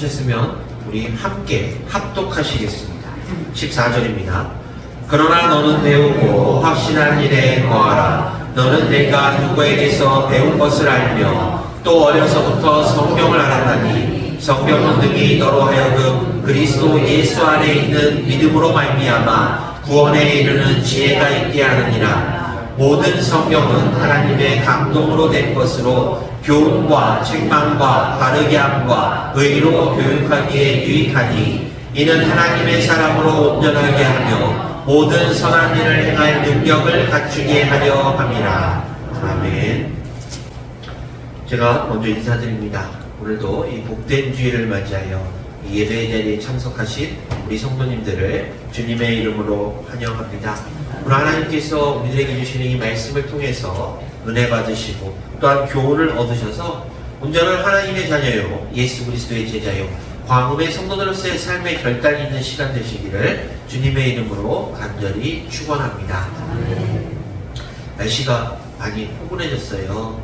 하셨으면 우리 함께 합독하시겠습니다. 14절입니다. 그러나 너는 배우고 확신한 일에 거하라. 너는 내가 누구에게서 배운 것을 알며 또 어려서부터 성경을 알았나니 성경은 능히 너로 하여금 그리스도 예수 안에 있는 믿음으로 말미암아 구원에 이르는 지혜가 있게 하느니라. 모든 성경은 하나님의 감동으로 된 것으로 교훈과 책망과 바르게 함과 의로 교육하기에 유익하니 이는 하나님의 사람으로 온전하게 하며 모든 선한 일을 행할 능력을 갖추게 하려 함이라. 아멘. 제가 먼저 인사드립니다. 오늘도 이 복된 주일을 맞이하여 이 예배 자리에 참석하신 우리 성도님들을 주님의 이름으로 환영합니다. 오늘 하나님께서 우리들에게 주시는 이 말씀을 통해서 은혜 받으시고 또한 교훈을 얻으셔서 온전한 하나님의 자녀요 예수 그리스도의 제자요 광음의 성도들로서의 삶의 결단이 있는 시간 되시기를 주님의 이름으로 간절히 축원합니다. 날씨가 많이 포근해졌어요.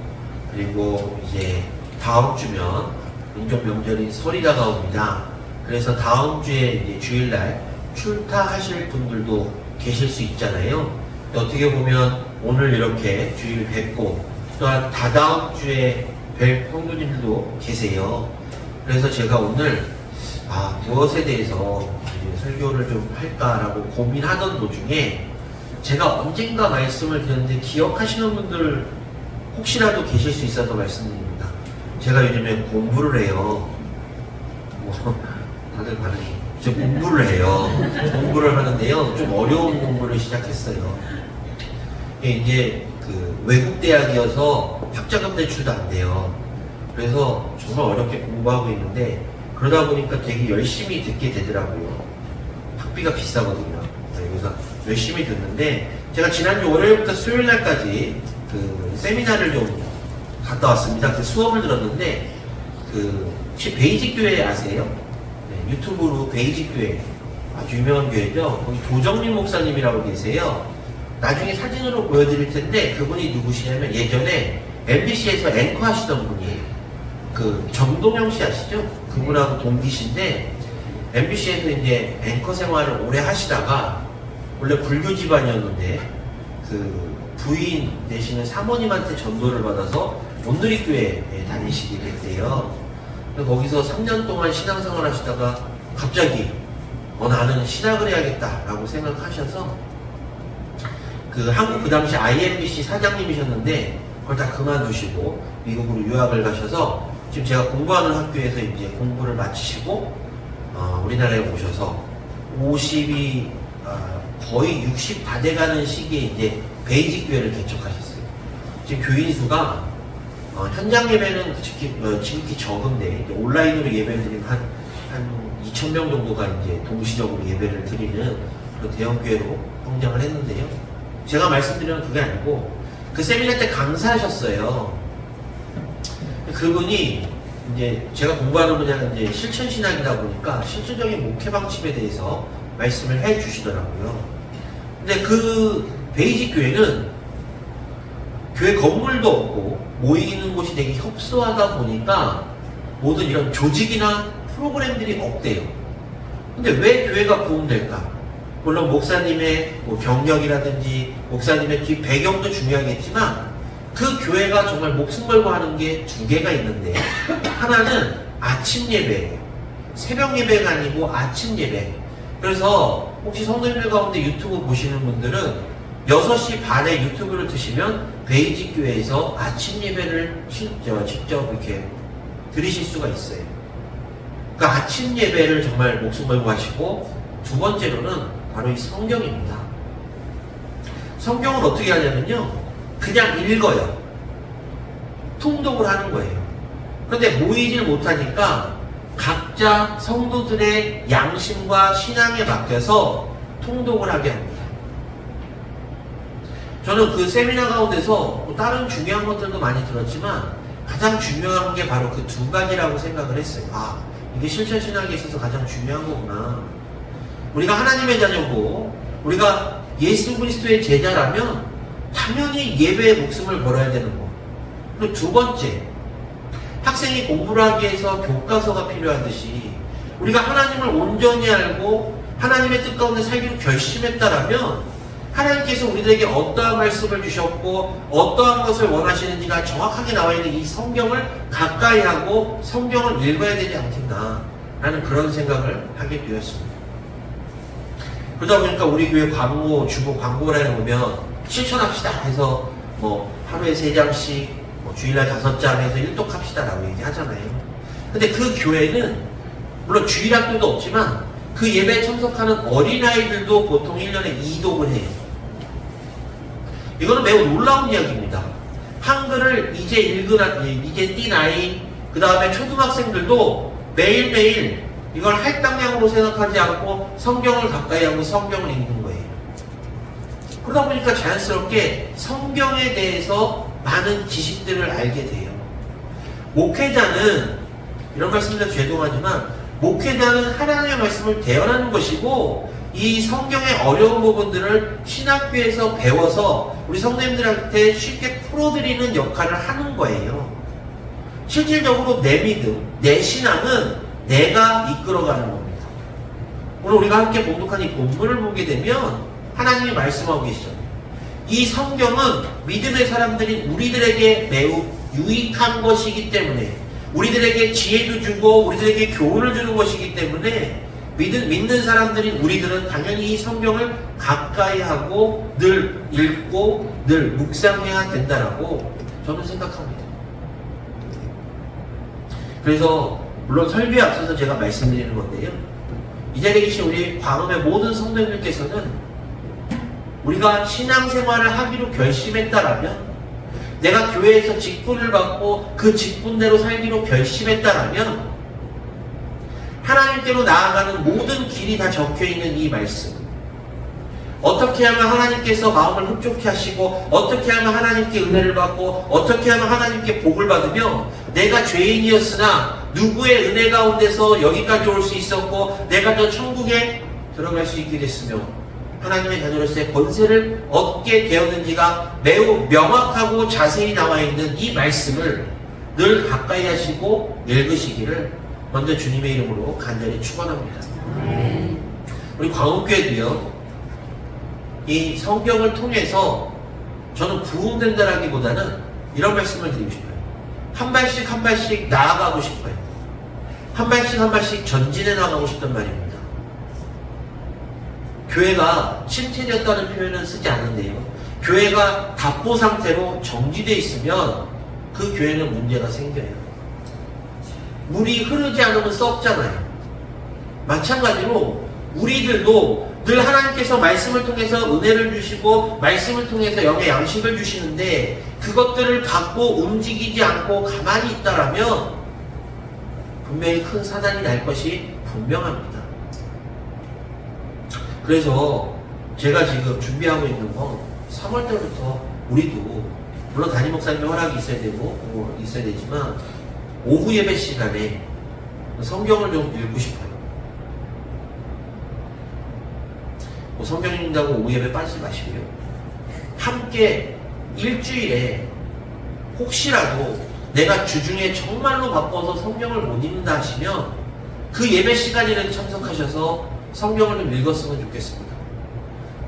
그리고 이제 다음 주면 민족 명절인 설이 다가옵니다. 그래서 다음 주에 이제 주일날 출타하실 분들도 계실 수 있잖아요. 어떻게 보면 오늘 이렇게 주일 뵙고 또한 다다음 주에 뵐 성도님들도 계세요. 그래서 제가 오늘 무엇에 대해서 설교를 좀 할까라고 고민하던 도중에 제가 언젠가 말씀을 드렸는데 기억하시는 분들 혹시라도 계실 수 있어서 말씀드립니다. 제가 요즘에 공부를 해요. 다들 반응이. 저 공부를 해요. 공부를 하는데요. 좀 어려운 공부를 시작했어요. 이제 그 외국 대학이어서 학자금 대출도 안 돼요. 그래서 정말 어렵게 공부하고 있는데 그러다 보니까 되게 열심히 듣게 되더라고요. 학비가 비싸거든요. 그래서 열심히 듣는데 제가 지난주 월요일부터 수요일날까지 그 세미나를 좀 갔다 왔습니다. 그 수업을 들었는데 혹시 베이직 교회 아세요? 네, 유튜브로 베이직 교회 아주 유명한 교회죠. 거기 도정민 목사님이라고 계세요. 나중에 사진으로 보여드릴 텐데 그분이 누구시냐면 예전에 MBC에서 앵커 하시던 분이에요. 그 정동영 씨 아시죠? 그분하고 동기신데 MBC에서 이제 앵커 생활을 오래 하시다가 원래 불교 집안이었는데 그 부인 되시는 사모님한테 전도를 받아서 온누리교회에 다니시게 됐대요. 거기서 3년 동안 신앙생활 하시다가 갑자기 나는 신학을 해야겠다라고 생각하셔서 그 한국 그 당시 IMBC 사장님이셨는데 그걸 다 그만두시고 미국으로 유학을 가셔서 지금 제가 공부하는 학교에서 이제 공부를 마치시고 우리나라에 오셔서 50이 거의 60 다 돼가는 시기에 이제 베이직 교회를 개척하셨어요. 지금 교인 수가 현장 예배는 지극히 적은데 온라인으로 예배를 드리면 한 2,000명 정도가 이제 동시적으로 예배를 드리는 그런 대형 교회로 성장을 했는데요. 제가 말씀드리는 그게 아니고 그 세미나 때 강사하셨어요. 그분이 이제 제가 공부하는 분야는 이제 실천신학이다 보니까 실질적인 목회 방침에 대해서 말씀을 해 주시더라고요. 근데 그 베이직 교회는 교회 건물도 없고 모이는 곳이 되게 협소하다 보니까 모든 이런 조직이나 프로그램들이 없대요. 근데 왜 교회가 부흥될까? 물론 목사님의 경력이라든지 목사님의 뒷 배경도 중요하겠지만 그 교회가 정말 목숨 걸고 하는 게 두 개가 있는데 하나는 아침 예배예요. 새벽 예배가 아니고 아침 예배. 그래서 혹시 성도님들 가운데 유튜브 보시는 분들은 6시 반에 유튜브를 드시면 베이직 교회에서 아침 예배를 직접 이렇게 들으실 수가 있어요. 그러니까 아침 예배를 정말 목숨 걸고 하시고 두 번째로는 바로 이 성경입니다. 성경을 어떻게 하냐면요. 그냥 읽어요. 통독을 하는 거예요. 그런데 모이질 못하니까 각자 성도들의 양심과 신앙에 맡겨서 통독을 하게 합니다. 저는 그 세미나 가운데서 다른 중요한 것들도 많이 들었지만 가장 중요한 게 바로 그 두 가지라고 생각을 했어요. 이게 실천신학에 있어서 가장 중요한 거구나. 우리가 하나님의 자녀고 우리가 예수 그리스도의 제자라면 당연히 예배에 목숨을 걸어야 되는 거. 그리고 두 번째, 학생이 공부를 하기 위해서 교과서가 필요하듯이 우리가 하나님을 온전히 알고 하나님의 뜻 가운데 살기로 결심했다라면 하나님께서 우리들에게 어떠한 말씀을 주셨고 어떠한 것을 원하시는지가 정확하게 나와 있는 이 성경을 가까이 하고 성경을 읽어야 되지 않겠나 라는 그런 생각을 하게 되었습니다. 그러다 보니까 우리 교회 광고, 주보 광고를 해보면 실천합시다 해서 뭐 하루에 3장씩 뭐 주일날 5장 해서 일독합시다 라고 얘기하잖아요. 근데 그 교회는 물론 주일학교도 없지만 그 예배에 참석하는 어린아이들도 보통 1년에 2독을 해요. 이거는 매우 놀라운 이야기입니다. 한글을 이제 이제 띈 아이, 그 다음에 초등학생들도 매일매일 이걸 할당량으로 생각하지 않고 성경을 가까이 하고 성경을 읽는 거예요. 그러다 보니까 자연스럽게 성경에 대해서 많은 지식들을 알게 돼요. 목회자는, 이런 말씀드려 죄송하지만 목회자는 하나님의 말씀을 대언하는 것이고 이 성경의 어려운 부분들을 신학교에서 배워서 우리 성도님들한테 쉽게 풀어드리는 역할을 하는 거예요. 실질적으로 내 믿음, 내 신앙은 내가 이끌어가는 겁니다. 오늘 우리가 함께 봉독한 이 본문을 보게 되면 하나님이 말씀하고 계시잖아요. 이 성경은 믿음의 사람들인 우리들에게 매우 유익한 것이기 때문에, 우리들에게 지혜도 주고 우리들에게 교훈을 주는 것이기 때문에 믿는 사람들인 우리들은 당연히 이 성경을 가까이 하고 늘 읽고 늘 묵상해야 된다라고 저는 생각합니다. 그래서 물론 설교에 앞서서 제가 말씀드리는 건데요, 이 자리에 계신 우리 광음의 모든 성도님들께서는 우리가 신앙생활을 하기로 결심했다라면, 내가 교회에서 직분을 받고 그 직분대로 살기로 결심했다라면 하나님께로 나아가는 모든 길이 다 적혀있는 이 말씀, 어떻게 하면 하나님께서 마음을 흡족해 하시고 어떻게 하면 하나님께 은혜를 받고 어떻게 하면 하나님께 복을 받으며 내가 죄인이었으나 누구의 은혜 가운데서 여기까지 올 수 있었고 내가 저 천국에 들어갈 수 있게 됐으며 하나님의 자녀로서의 권세를 얻게 되었는지가 매우 명확하고 자세히 나와 있는 이 말씀을 늘 가까이 하시고 읽으시기를 먼저 주님의 이름으로 간절히 축원합니다. 우리 광옥교회도요, 이 성경을 통해서 저는 부흥된다라기보다는 이런 말씀을 드리고 싶어요. 한 발씩 한 발씩 나아가고 싶어요. 한 발씩 한 발씩 전진해 나가고 싶단 말입니다. 교회가 침체되었다는 표현은 쓰지 않는데요, 교회가 답보 상태로 정지되어 있으면 그 교회는 문제가 생겨요. 물이 흐르지 않으면 썩잖아요. 마찬가지로 우리들도 늘 하나님께서 말씀을 통해서 은혜를 주시고 말씀을 통해서 영의 양식을 주시는데 그것들을 갖고 움직이지 않고 가만히 있다라면 분명히 큰 사단이 날 것이 분명합니다. 그래서 제가 지금 준비하고 있는 건 3월달부터 우리도 물론 담임 목사님의 허락이 있어야 되고 있어야 되지만 오후 예배 시간에 성경을 좀 읽고 싶어요. 성경 읽는다고 오후 예배 빠지지 마시고요, 함께 일주일에 혹시라도 내가 주중에 정말로 바빠서 성경을 못 읽는다 하시면 그 예배 시간이라도 참석하셔서 성경을 좀 읽었으면 좋겠습니다.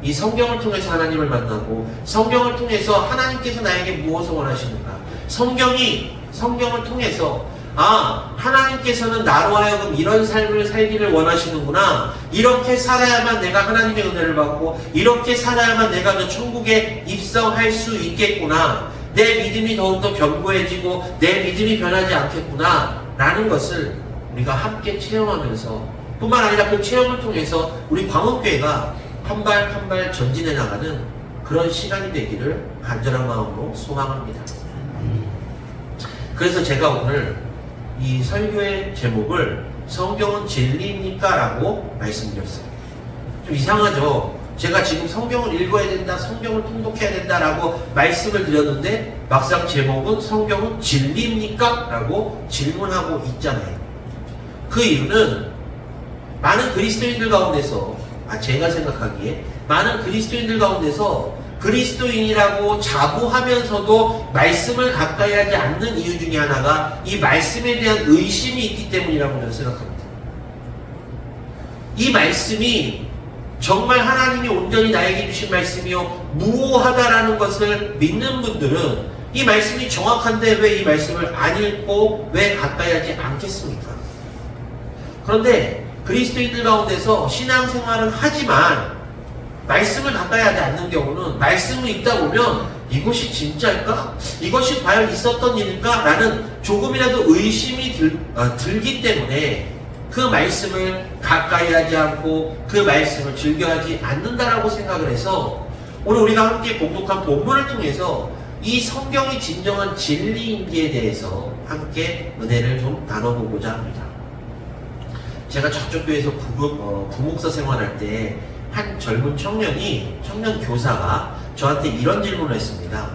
이 성경을 통해서 하나님을 만나고 성경을 통해서 하나님께서 나에게 무엇을 원하시는가, 성경을 통해서 하나님께서는 나로 하여금 이런 삶을 살기를 원하시는구나, 이렇게 살아야만 내가 하나님의 은혜를 받고 이렇게 살아야만 내가 저 천국에 입성할 수 있겠구나, 내 믿음이 더욱더 견고해지고 내 믿음이 변하지 않겠구나 라는 것을 우리가 함께 체험하면서, 뿐만 아니라 그 체험을 통해서 우리 광옥교회가 한 발 한 발 전진해 나가는 그런 시간이 되기를 간절한 마음으로 소망합니다. 그래서 제가 오늘 이 설교의 제목을 성경은 진리입니까? 라고 말씀드렸어요. 좀 이상하죠? 제가 지금 성경을 읽어야 된다, 성경을 통독해야 된다 라고 말씀을 드렸는데 막상 제목은 성경은 진리입니까? 라고 질문하고 있잖아요. 그 이유는 많은 그리스도인들 가운데서, 제가 생각하기에 많은 그리스도인들 가운데서 그리스도인이라고 자부하면서도 말씀을 가까이 하지 않는 이유 중에 하나가 이 말씀에 대한 의심이 있기 때문이라고 저는 생각합니다. 이 말씀이 정말 하나님이 온전히 나에게 주신 말씀이요 무오하다라는 것을 믿는 분들은 이 말씀이 정확한데 왜 이 말씀을 안 읽고 왜 가까이 하지 않겠습니까? 그런데 그리스도인들 가운데서 신앙생활은 하지만 말씀을 가까이 하지 않는 경우는 말씀을 읽다 보면 이것이 진짜일까? 이것이 과연 있었던 일일까? 라는 조금이라도 의심이 들기 때문에 그 말씀을 가까이 하지 않고 그 말씀을 즐겨하지 않는다라고 생각을 해서 오늘 우리가 함께 공독한 본문을 통해서 이 성경이 진정한 진리인지에 대해서 함께 은혜를 좀 나눠보고자 합니다. 제가 저쪽 교회에서 부목사 생활할 때 한 젊은 청년 교사가 저한테 이런 질문을 했습니다.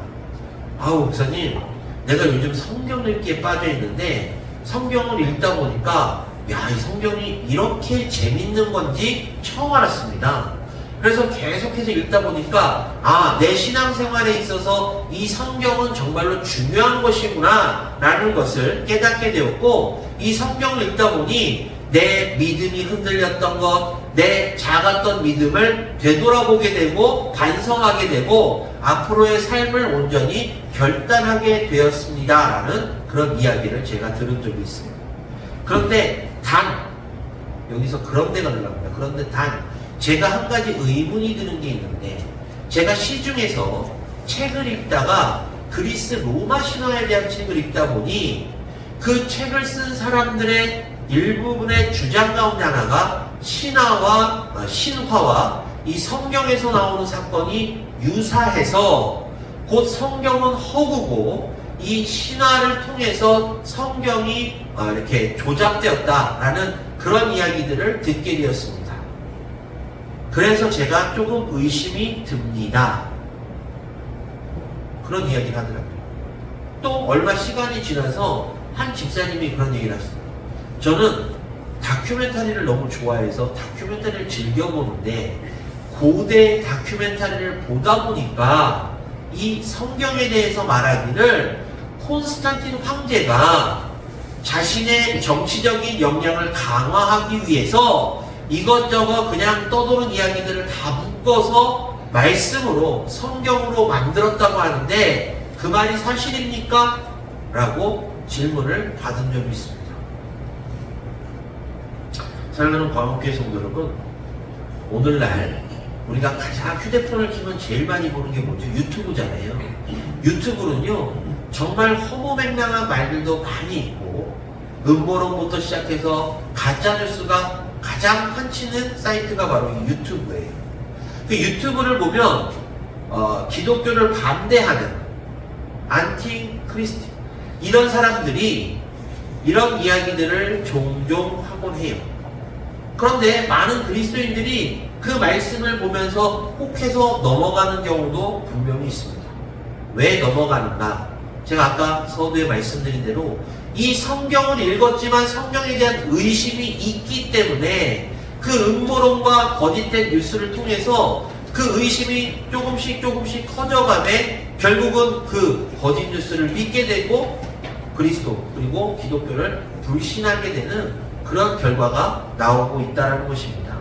아우 목사님, 내가 요즘 성경 읽기에 빠져 있는데 성경을 읽다 보니까 야, 이 성경이 이렇게 재밌는 건지 처음 알았습니다. 그래서 계속해서 읽다 보니까 내 신앙생활에 있어서 이 성경은 정말로 중요한 것이구나 라는 것을 깨닫게 되었고, 이 성경을 읽다 보니 내 믿음이 흔들렸던 것, 내 작았던 믿음을 되돌아보게 되고 반성하게 되고 앞으로의 삶을 온전히 결단하게 되었습니다 라는 그런 이야기를 제가 들은 적이 있습니다. 그런데 여기서 그런데가 들어갑니다. 그런데 제가 한 가지 의문이 드는 게 있는데, 제가 시중에서 책을 읽다가 그리스 로마 신화에 대한 책을 읽다 보니 그 책을 쓴 사람들의 일부분의 주장 가운데 하나가 신화와 이 성경에서 나오는 사건이 유사해서 곧 성경은 허구고 이 신화를 통해서 성경이 이렇게 조작되었다라는 그런 이야기들을 듣게 되었습니다. 그래서 제가 조금 의심이 듭니다. 그런 이야기를 하더라고요. 또 얼마 시간이 지나서 한 집사님이 그런 얘기를 하셨어요. 저는 다큐멘터리를 너무 좋아해서 다큐멘터리를 즐겨보는데 고대 다큐멘터리를 보다 보니까 이 성경에 대해서 말하기를 콘스탄틴 황제가 자신의 정치적인 역량을 강화하기 위해서 이것저것 그냥 떠도는 이야기들을 다 묶어서 말씀으로 성경으로 만들었다고 하는데 그 말이 사실입니까? 라고 질문을 받은 적이 있습니다. 사랑하는 광역교회 성도 여러분, 오늘날 우리가 가장 휴대폰을 키면 제일 많이 보는 게 뭐죠? 유튜브잖아요. 유튜브는요 정말 허무맹랑한 말들도 많이 있고 음모론부터 시작해서 가짜뉴스가 가장 판치는 사이트가 바로 이 유튜브예요. 그 유튜브를 보면 기독교를 반대하는 안티 크리스티 이런 사람들이 이런 이야기들을 종종 하곤 해요. 그런데 많은 그리스도인들이 그 말씀을 보면서 혹해서 넘어가는 경우도 분명히 있습니다. 왜 넘어가는가? 제가 아까 서두에 말씀드린 대로 이 성경을 읽었지만 성경에 대한 의심이 있기 때문에 그 음모론과 거짓된 뉴스를 통해서 그 의심이 조금씩 커져가며 결국은 그 거짓 뉴스를 믿게 되고 그리스도 그리고 기독교를 불신하게 되는 그런 결과가 나오고 있다는 것입니다.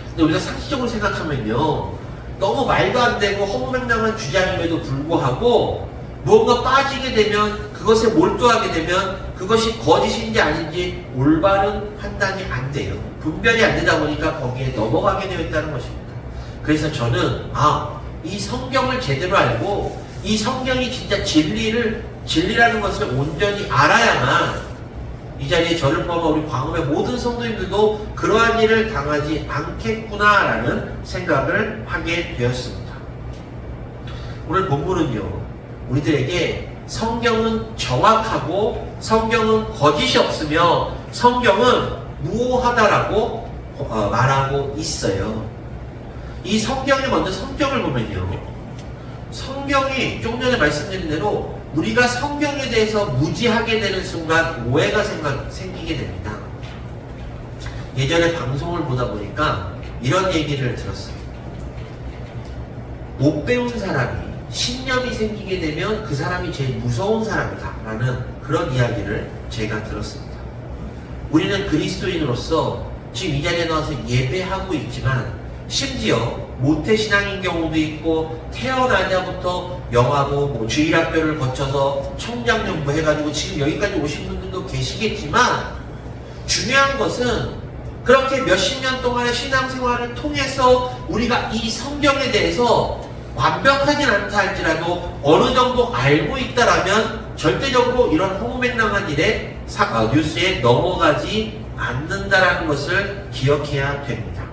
근데 우리가 상식적으로 생각하면요, 너무 말도 안 되고 허무맹랑한 주장임에도 불구하고 무언가 빠지게 되면, 그것에 몰두하게 되면 그것이 거짓인지 아닌지 올바른 판단이 안 돼요. 분별이 안 되다 보니까 거기에 넘어가게 되어 있다는 것입니다. 그래서 저는 이 성경을 제대로 알고 이 성경이 진짜 진리라는 것을 온전히 알아야만 이 자리에 저를 포함한 우리 광음의 모든 성도님들도 그러한 일을 당하지 않겠구나라는 생각을 하게 되었습니다. 오늘 본문은요, 우리들에게 성경은 정확하고 성경은 거짓이 없으며 성경은 무오하다라고 말하고 있어요. 이 성경에 먼저 성경을 보면요, 성경이 조금 전에 말씀드린 대로 우리가 성경에 대해서 무지하게 되는 순간 오해가 생기게 됩니다. 예전에 방송을 보다 보니까 이런 얘기를 들었어요. 못 배운 사람이 신념이 생기게 되면 그 사람이 제일 무서운 사람이다 라는 그런 이야기를 제가 들었습니다. 우리는 그리스도인으로서 지금 이 자리에 나와서 예배하고 있지만 심지어 모태신앙인 경우도 있고 태어나자부터 영하고 뭐 주일학교를 거쳐서 청장년부 해가지고 지금 여기까지 오신 분들도 계시겠지만 중요한 것은 그렇게 몇십 년 동안의 신앙생활을 통해서 우리가 이 성경에 대해서 완벽하진 않다 할지라도 어느 정도 알고 있다라면 절대적으로 이런 허무맹랑한 일에 뉴스에 넘어가지 않는다라는 것을 기억해야 됩니다.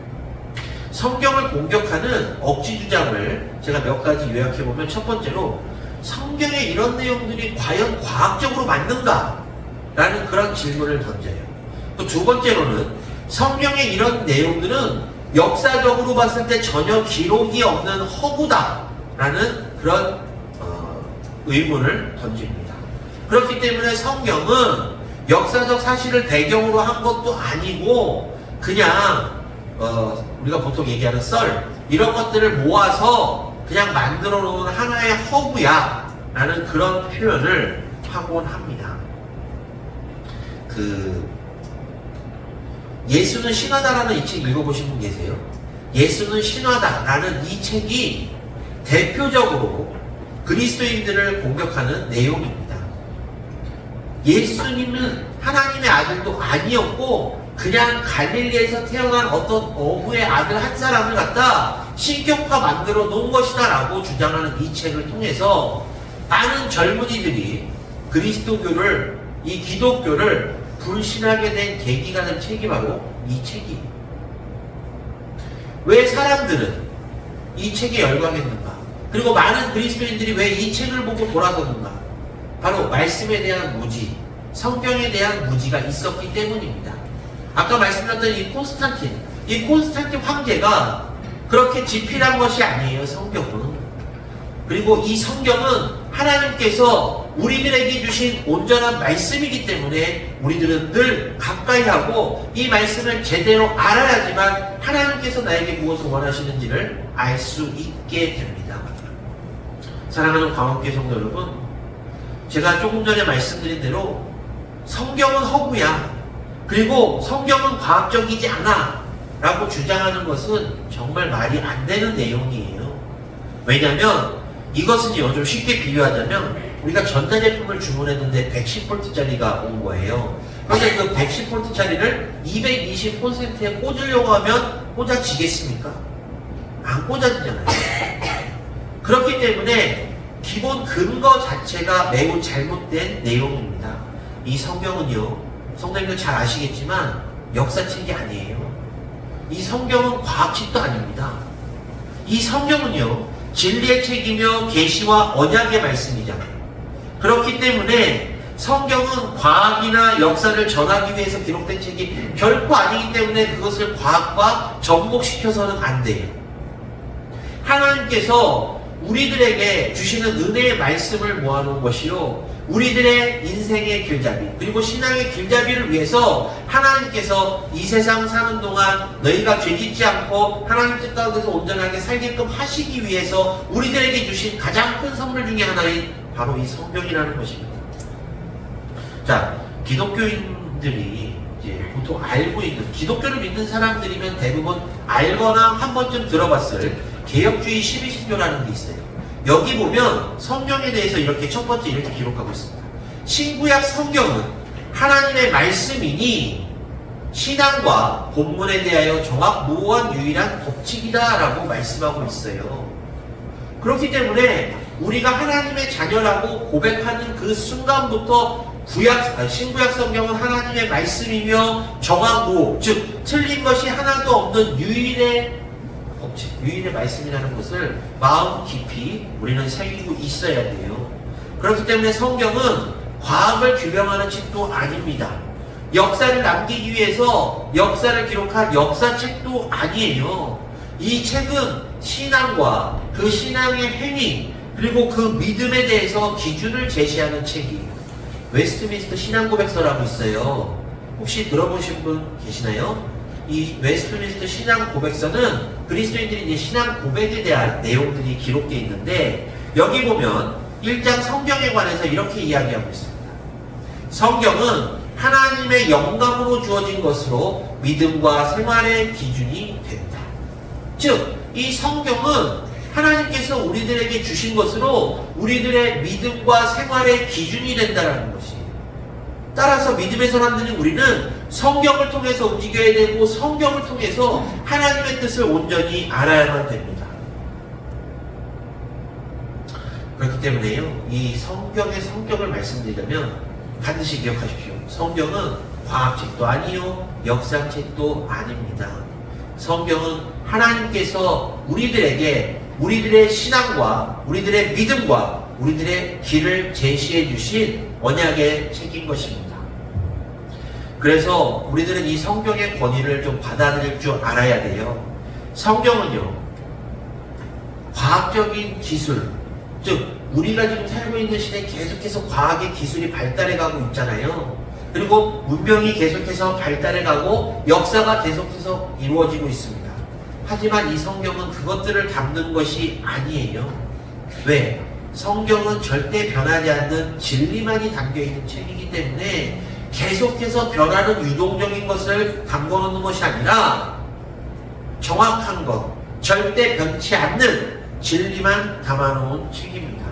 성경을 공격하는 억지 주장을 제가 몇 가지 요약해보면 첫 번째로 성경에 이런 내용들이 과연 과학적으로 맞는가? 라는 그런 질문을 던져요. 또 두 번째로는 성경에 이런 내용들은 역사적으로 봤을 때 전혀 기록이 없는 허구다 라는 그런 의문을 던집니다. 그렇기 때문에 성경은 역사적 사실을 배경으로 한 것도 아니고 그냥 우리가 보통 얘기하는 썰 이런 것들을 모아서 그냥 만들어 놓은 하나의 허구야 라는 그런 표현을 하곤 합니다. 예수는 신화다라는 이 책 읽어보신 분 계세요? 예수는 신화다라는 이 책이 대표적으로 그리스도인들을 공격하는 내용입니다. 예수님은 하나님의 아들도 아니었고 그냥 갈릴리에서 태어난 어떤 어부의 아들 한 사람을 갖다 신격화 만들어 놓은 것이다 라고 주장하는 이 책을 통해서 많은 젊은이들이 그리스도교를 이 기독교를 불신하게 된 계기가 된 책이 바로 이 책이에요. 왜 사람들은 이 책에 열광했는가? 그리고 많은 그리스도인들이 왜 이 책을 보고 돌아섰는가? 바로 말씀에 대한 무지, 성경에 대한 무지가 있었기 때문입니다. 아까 말씀드렸던 이 콘스탄틴 황제가 그렇게 집필한 것이 아니에요, 성경은. 그리고 이 성경은 하나님께서 우리들에게 주신 온전한 말씀이기 때문에 우리들은 늘 가까이 하고 이 말씀을 제대로 알아야지만 하나님께서 나에게 무엇을 원하시는지를 알 수 있게 됩니다. 사랑하는 광원교회 성도 여러분, 제가 조금 전에 말씀드린 대로 성경은 허구야, 그리고 성경은 과학적이지 않아 라고 주장하는 것은 정말 말이 안 되는 내용이에요. 왜냐하면 이것은요, 좀 쉽게 비유하자면 우리가 전자제품을 주문했는데 110V짜리가 온 거예요. 그런데 그 110V짜리를 220%에 꽂으려고 하면 꽂아지겠습니까? 안 꽂아지잖아요. 그렇기 때문에 기본 근거 자체가 매우 잘못된 내용입니다. 이 성경은요, 성도님들 잘 아시겠지만 역사책이 아니에요. 이 성경은 과학책도 아닙니다. 이 성경은요, 진리의 책이며 계시와 언약의 말씀이잖아요. 그렇기 때문에 성경은 과학이나 역사를 전하기 위해서 기록된 책이 결코 아니기 때문에 그것을 과학과 접목시켜서는 안 돼요. 하나님께서 우리들에게 주시는 은혜의 말씀을 모아놓은 것이요, 우리들의 인생의 길잡이 그리고 신앙의 길잡이를 위해서 하나님께서 이 세상 사는 동안 너희가 죄짓지 않고 하나님 뜻 가운데서 온전하게 살게끔 하시기 위해서 우리들에게 주신 가장 큰 선물 중에 하나인 바로 이 성경이라는 것입니다. 자, 기독교인들이 이제 보통 알고 있는, 기독교를 믿는 사람들이면 대부분 알거나 한 번쯤 들어봤을 개혁주의 12신조라는 게 있어요. 여기 보면 성경에 대해서 이렇게 첫 번째 이렇게 기록하고 있습니다. 신구약 성경은 하나님의 말씀이니 신앙과 본문에 대하여 정확무오한 유일한 법칙이다 라고 말씀하고 있어요. 그렇기 때문에 우리가 하나님의 자녀라고 고백하는 그 순간부터 신구약 성경은 하나님의 말씀이며 정확무오, 즉 틀린 것이 하나도 없는 유일의 법칙, 유일의 말씀이라는 것을 마음 깊이 우리는 새기고 있어야 돼요. 그렇기 때문에 성경은 과학을 규명하는 책도 아닙니다. 역사를 남기기 위해서 역사를 기록한 역사책도 아니에요. 이 책은 신앙과 그 신앙의 행위 그리고 그 믿음에 대해서 기준을 제시하는 책이에요. 웨스트민스터 신앙고백서라고 있어요. 혹시 들어보신 분 계시나요? 이 웨스트민스터 신앙고백서는 그리스도인들이 이제 신앙 고백에 대한 내용들이 기록되어 있는데, 여기 보면 1장 성경에 관해서 이렇게 이야기하고 있습니다. 성경은 하나님의 영감으로 주어진 것으로 믿음과 생활의 기준이 된다. 즉, 이 성경은 하나님께서 우리들에게 주신 것으로 우리들의 믿음과 생활의 기준이 된다는 것이. 따라서 믿음의 사람들인 우리는 성경을 통해서 움직여야 되고 성경을 통해서 하나님의 뜻을 온전히 알아야만 됩니다. 그렇기 때문에요, 이 성경의 성격을 말씀드리자면 반드시 기억하십시오. 성경은 과학책도 아니요, 역사책도 아닙니다. 성경은 하나님께서 우리들에게 우리들의 신앙과 우리들의 믿음과 우리들의 길을 제시해 주신 언약의 책인 것입니다. 그래서 우리들은 이 성경의 권위를 좀 받아들일 줄 알아야 돼요. 성경은요, 과학적인 기술, 즉 우리가 지금 살고 있는 시대에 계속해서 과학의 기술이 발달해 가고 있잖아요. 그리고 문명이 계속해서 발달해 가고 역사가 계속해서 이루어지고 있습니다. 하지만 이 성경은 그것들을 담는 것이 아니에요. 왜? 성경은 절대 변하지 않는 진리만이 담겨있는 책이기 때문에 계속해서 변하는 유동적인 것을 담궈놓는 것이 아니라 정확한 것, 절대 변치 않는 진리만 담아놓은 책입니다.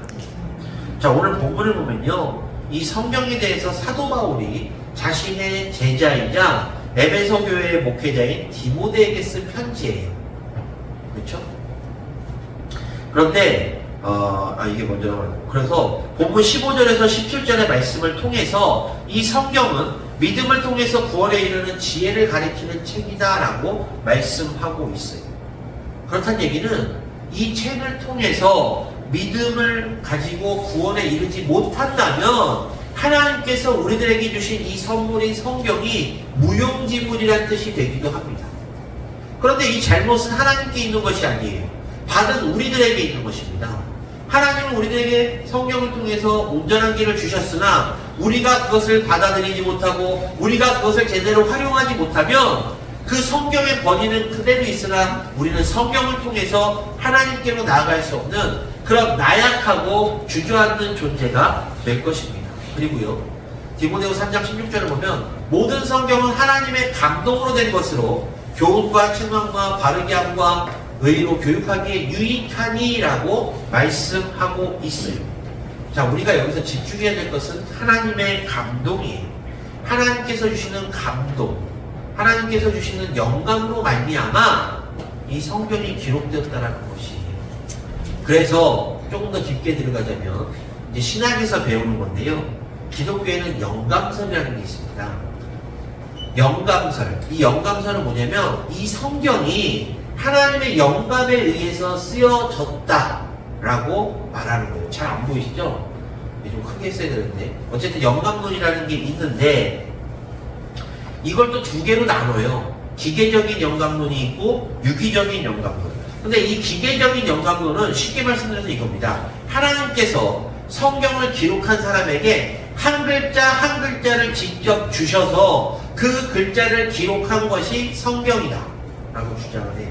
자, 오늘 본문을 보면요, 이 성경에 대해서 사도 바울이 자신의 제자이자 에베소 교회의 목회자인 디모데에게 쓴 편지예요. 그렇죠? 그런데 이게 먼저, 그래서 본문 15절에서 17절의 말씀을 통해서 이 성경은 믿음을 통해서 구원에 이르는 지혜를 가리키는 책이다라고 말씀하고 있어요. 그렇다는 얘기는 이 책을 통해서 믿음을 가지고 구원에 이르지 못한다면 하나님께서 우리들에게 주신 이 선물인 성경이 무용지물이라는 뜻이 되기도 합니다. 그런데 이 잘못은 하나님께 있는 것이 아니에요. 받은 우리들에게 있는 것입니다. 하나님은 우리들에게 성경을 통해서 온전한 길을 주셨으나 우리가 그것을 받아들이지 못하고 우리가 그것을 제대로 활용하지 못하면 그 성경의 권위는 그대로 있으나 우리는 성경을 통해서 하나님께로 나아갈 수 없는 그런 나약하고 주저앉는 존재가 될 것입니다. 그리고요, 디모데후 3장 16절을 보면 모든 성경은 하나님의 감동으로 된 것으로 교훈과 책망과 바르게 함과 의로 교육하기에 유익하니라고 말씀하고 있어요. 자, 우리가 여기서 집중해야 될 것은 하나님의 감동이에요. 하나님께서 주시는 감동, 하나님께서 주시는 영감으로 말미암아 이 성경이 기록되었다는 것이에요. 그래서 조금 더 깊게 들어가자면 이제 신학에서 배우는 건데요, 기독교에는 영감설이라는 게 있습니다. 영감설. 이 영감설은 뭐냐면 이 성경이 하나님의 영감에 의해서 쓰여졌다라고 말하는 거예요. 잘 안 보이시죠? 좀 크게 써야 되는데, 어쨌든 영감론이라는 게 있는데 이걸 또 두 개로 나눠요. 기계적인 영감론이 있고 유기적인 영감론. 근데 이 기계적인 영감론은 쉽게 말씀드려서 이겁니다. 하나님께서 성경을 기록한 사람에게 한 글자 한 글자를 직접 주셔서 그 글자를 기록한 것이 성경이다 라고 주장을 해요.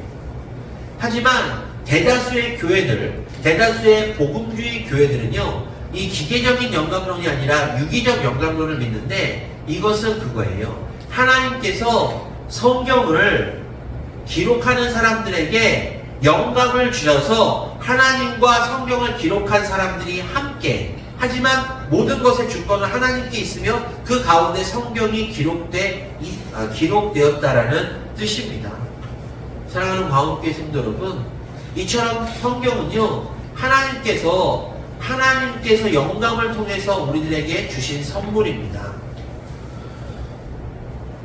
하지만 대다수의 교회들, 대다수의 복음주의 교회들은요, 이 기계적인 영감론이 아니라 유기적 영감론을 믿는데, 이것은 그거예요. 하나님께서 성경을 기록하는 사람들에게 영감을 주셔서 하나님과 성경을 기록한 사람들이 함께, 하지만 모든 것의 주권은 하나님께 있으며 그 가운데 성경이 기록되었다라는 뜻입니다. 사랑하는 광업교회 성도 여러분, 이처럼 성경은요, 하나님께서 영감을 통해서 우리들에게 주신 선물입니다.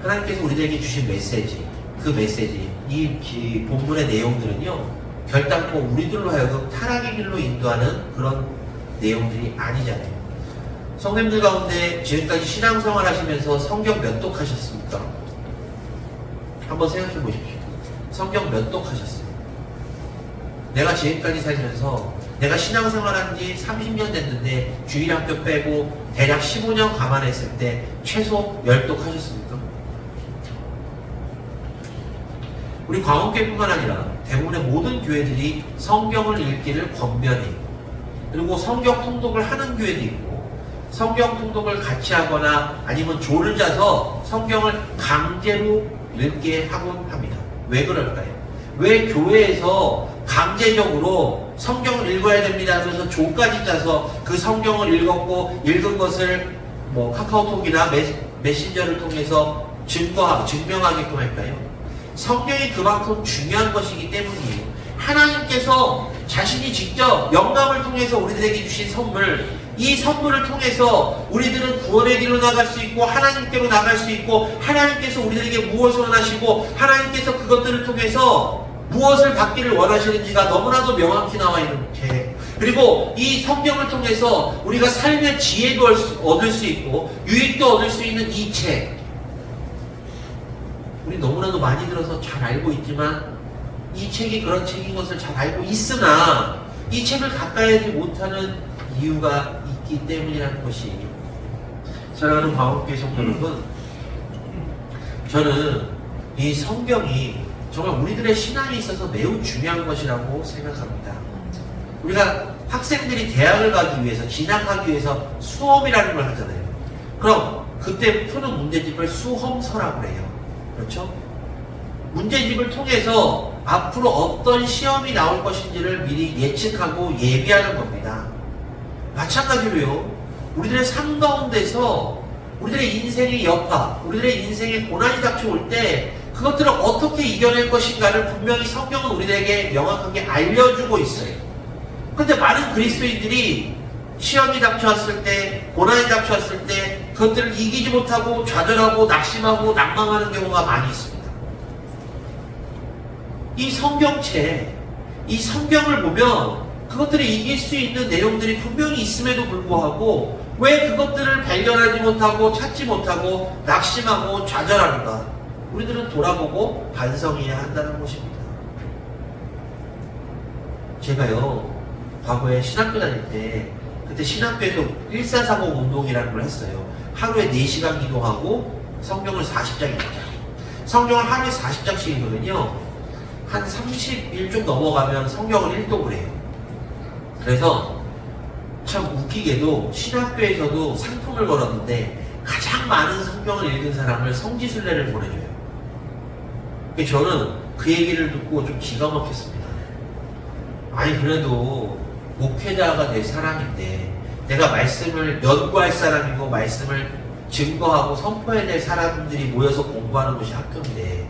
하나님께서 우리들에게 주신 메시지, 그 메시지, 이 본문의 내용들은요, 결단코 우리들로 하여금 타락의 길로 인도하는 그런 내용들이 아니잖아요. 성도님들 가운데 지금까지 신앙생활 하시면서 성경 몇 독 하셨습니까? 한번 생각해 보십시오. 성경 몇 독 하셨어요? 내가 지금까지 살면서 내가 신앙생활 한 지 30년 됐는데 주일학교 빼고 대략 15년 감안했을 때 최소 10독 하셨습니까? 우리 광원교회뿐만 아니라 대부분의 모든 교회들이 성경을 읽기를 권면해요. 그리고 성경 통독을 하는 교회도 있고 성경 통독을 같이 하거나 아니면 조를 짜서 성경을 강제로 읽게 하곤 합니다. 왜 그럴까요? 왜 교회에서 강제적으로 성경을 읽어야 됩니다 하면서 조까지 짜서 그 성경을 읽은 것을 뭐 카카오톡이나 메신저를 통해서 증명하게끔 할까요? 성경이 그만큼 중요한 것이기 때문이에요. 하나님께서 자신이 직접 영감을 통해서 우리들에게 주신 선물, 이 선물을 통해서 우리들은 구원의 길로 나갈 수 있고 하나님께로 나갈 수 있고 하나님께서 우리들에게 무엇을 원하시고 하나님께서 그것들을 통해서 무엇을 받기를 원하시는지가 너무나도 명확히 나와 있는 책. 그리고 이 성경을 통해서 우리가 삶의 지혜도 얻을 수 있고 유익도 얻을 수 있는 이 책. 우리 너무나도 많이 들어서 잘 알고 있지만 이 책이 그런 책인 것을 잘 알고 있으나 이 책을 가까이 하지 못하는 이유가 있기 때문이라는 것이 사랑하는 광업교회 성도 여러분, 저는 이 성경이 정말 우리들의 신앙에 있어서 매우 중요한 것이라고 생각합니다. 우리가 학생들이 대학을 가기 위해서 진학하기 위해서 수험이라는 걸 하잖아요. 그럼 그때 푸는 문제집을 수험서라고 해요. 그렇죠? 문제집을 통해서 앞으로 어떤 시험이 나올 것인지를 미리 예측하고 예비하는 겁니다. 마찬가지로요, 우리들의 삶 가운데서 우리들의 인생의 여파, 우리들의 인생의 고난이 닥쳐올 때 그것들을 어떻게 이겨낼 것인가를 분명히 성경은 우리들에게 명확하게 알려주고 있어요. 그런데 많은 그리스도인들이 시험이 닥쳐왔을 때, 고난이 닥쳐왔을 때 그것들을 이기지 못하고 좌절하고 낙심하고 낭망하는 경우가 많이 있습니다. 이 성경책, 이 성경을 보면 그것들을 이길 수 있는 내용들이 분명히 있음에도 불구하고 왜 그것들을 발견하지 못하고 찾지 못하고 낙심하고 좌절하는가? 우리들은 돌아보고 반성해야 한다는 것입니다. 제가요, 과거에 신학교 다닐 때 그때 신학교에서 1440 운동이라는 걸 했어요. 하루에 4시간 기도하고 성경을 40장 읽자. 성경을 하루에 40장씩 읽으면요, 한 30일 좀 넘어가면 성경을 1독을 해요. 그래서 참 웃기게도 신학교에서도 상품을 걸었는데 가장 많은 성경을 읽은 사람을 성지순례를 보내줘요. 저는 그 얘기를 듣고 좀 기가 막혔습니다. 아니 그래도 목회자가 될 사람인데 내가 말씀을 연구할 사람이고 말씀을 증거하고 선포해야 될 사람들이 모여서 공부하는 것이 학교인데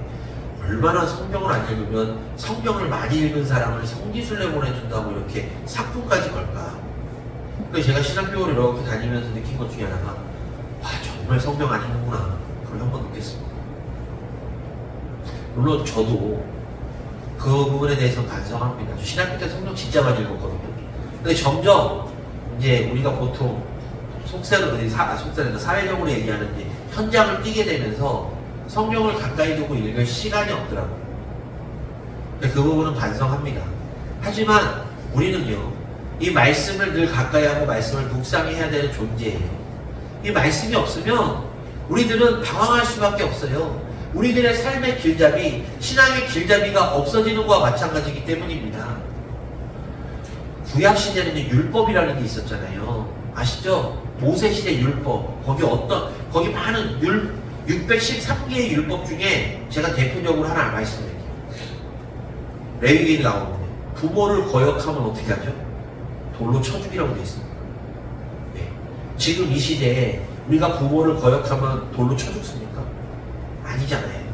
얼마나 성경을 안 읽으면 성경을 많이 읽은 사람을 성지순례 보내준다고 이렇게 상품까지 걸까? 그래서 제가 신학교를 이렇게 다니면서 느낀 것 중에 하나가 와, 정말 성경 안 읽는구나. 그걸 한번 느꼈습니다. 물론 저도 그 부분에 대해서 반성합니다. 저 신학교 때 성경 진짜 많이 읽었거든요. 근데 점점 이제 우리가 보통 사회적으로 얘기하는 이제 현장을 뛰게 되면서 성경을 가까이 두고 읽을 시간이 없더라고요. 그 부분은 반성합니다. 하지만 우리는요, 이 말씀을 늘 가까이 하고 말씀을 묵상해야 되는 존재예요. 이 말씀이 없으면 우리들은 방황할 수밖에 없어요. 우리들의 삶의 길잡이, 신앙의 길잡이가 없어지는 것과 마찬가지이기 때문입니다. 구약시대는 율법이라는 게 있었잖아요. 아시죠? 모세시대 율법. 거기 많은 613개의 율법 중에 제가 대표적으로 하나 말씀드릴게요. 레위기에 나오는데 부모를 거역하면 어떻게 하죠? 돌로 쳐 죽이라고 되어 있습니다. 네. 지금 이 시대에 우리가 부모를 거역하면 돌로 쳐 죽습니까? 아니잖아요.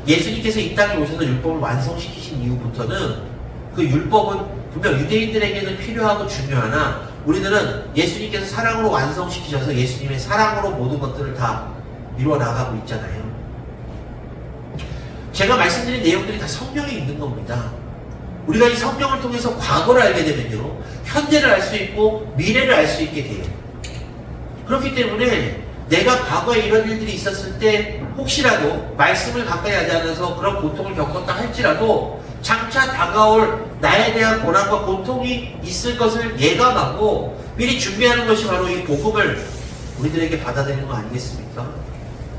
예수님께서 이 땅에 오셔서 율법을 완성시키신 이후부터는 그 율법은 분명 유대인들에게는 필요하고 중요하나 우리들은 예수님께서 사랑으로 완성시키셔서 예수님의 사랑으로 모든 것들을 다 이루어 나가고 있잖아요. 제가 말씀드린 내용들이 다 성경에 있는 겁니다. 우리가 이 성경을 통해서 과거를 알게 되면요, 현재를 알 수 있고 미래를 알 수 있게 돼요. 그렇기 때문에 내가 과거에 이런 일들이 있었을 때 혹시라도 말씀을 가까이 하지 않아서 그런 고통을 겪었다 할지라도 장차 다가올 나에 대한 고난과 고통이 있을 것을 예감하고 미리 준비하는 것이 바로 이 복음을 우리들에게 받아들이는 거 아니겠습니까?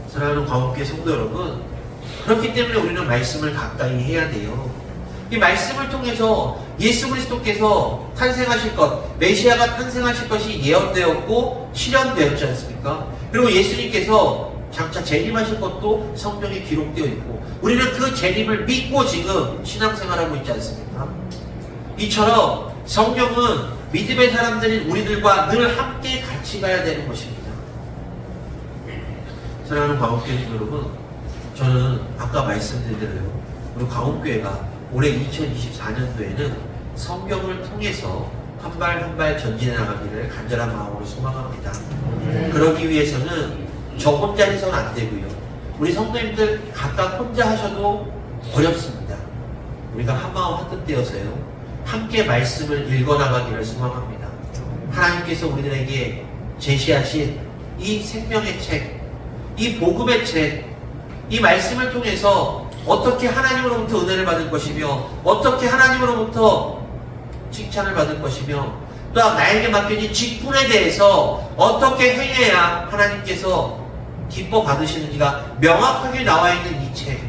사랑하는 광업교회 성도 여러분, 그렇기 때문에 우리는 말씀을 가까이 해야 돼요. 이 말씀을 통해서 예수 그리스도께서 탄생하실 것, 메시아가 탄생하실 것이 예언되었고 실현되었지 않습니까? 그리고 예수님께서 장차 재림하실 것도 성경에 기록되어 있고 우리는 그 재림을 믿고 지금 신앙생활하고 있지 않습니까? 이처럼 성경은 믿음의 사람들인 우리들과 늘 함께 같이 가야 되는 것입니다. 사랑하는 광업교회 여러분, 저는 아까 말씀드린 대로요, 우리 광업교회가 올해 2024년도에는 성경을 통해서 한 발 한 발 전진해 나가기를 간절한 마음으로 소망합니다. 그러기 위해서는 저 혼자 해서는 안 되고요. 우리 성도님들 각각 혼자 하셔도 어렵습니다. 우리가 한마음 한뜻 되어서요, 함께 말씀을 읽어나가기를 소망합니다. 하나님께서 우리들에게 제시하신 이 생명의 책, 이 복음의 책, 이 말씀을 통해서 어떻게 하나님으로부터 은혜를 받을 것이며 어떻게 하나님으로부터 칭찬을 받을 것이며 또 나에게 맡겨진 직분에 대해서 어떻게 행해야 하나님께서 기뻐 받으시는지가 명확하게 나와 있는 이 책,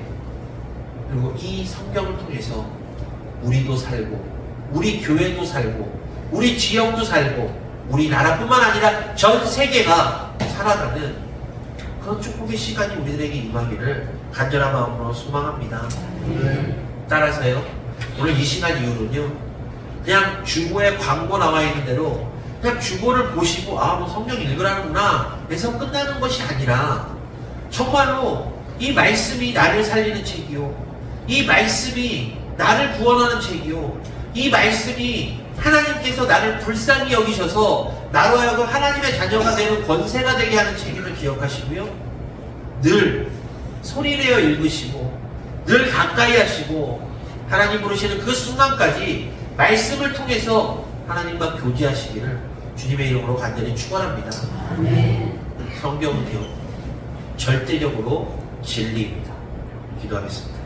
그리고 이 성경을 통해서 우리도 살고 우리 교회도 살고 우리 지역도 살고 우리나라뿐만 아니라 전 세계가 살아가는 그런 축복의 시간이 우리들에게 임하기를 간절한 마음으로 소망합니다. 따라서요, 오늘 이 시간 이후로는요, 그냥 주보에 광고 나와 있는 대로 그냥 주보를 보시고 뭐 성경 읽으라는구나 해서 끝나는 것이 아니라 정말로 이 말씀이 나를 살리는 책이요, 이 말씀이 나를 구원하는 책이요, 이 말씀이 하나님께서 나를 불쌍히 여기셔서 나로 하여금 하나님의 자녀가 되는 권세가 되게 하는 책임을 기억하시고요, 늘 소리내어 읽으시고 늘 가까이 하시고 하나님 부르시는 그 순간까지 말씀을 통해서 하나님과 교제하시기를 주님의 이름으로 간절히 축원합니다. 성경은요 절대적으로 진리입니다. 기도하겠습니다.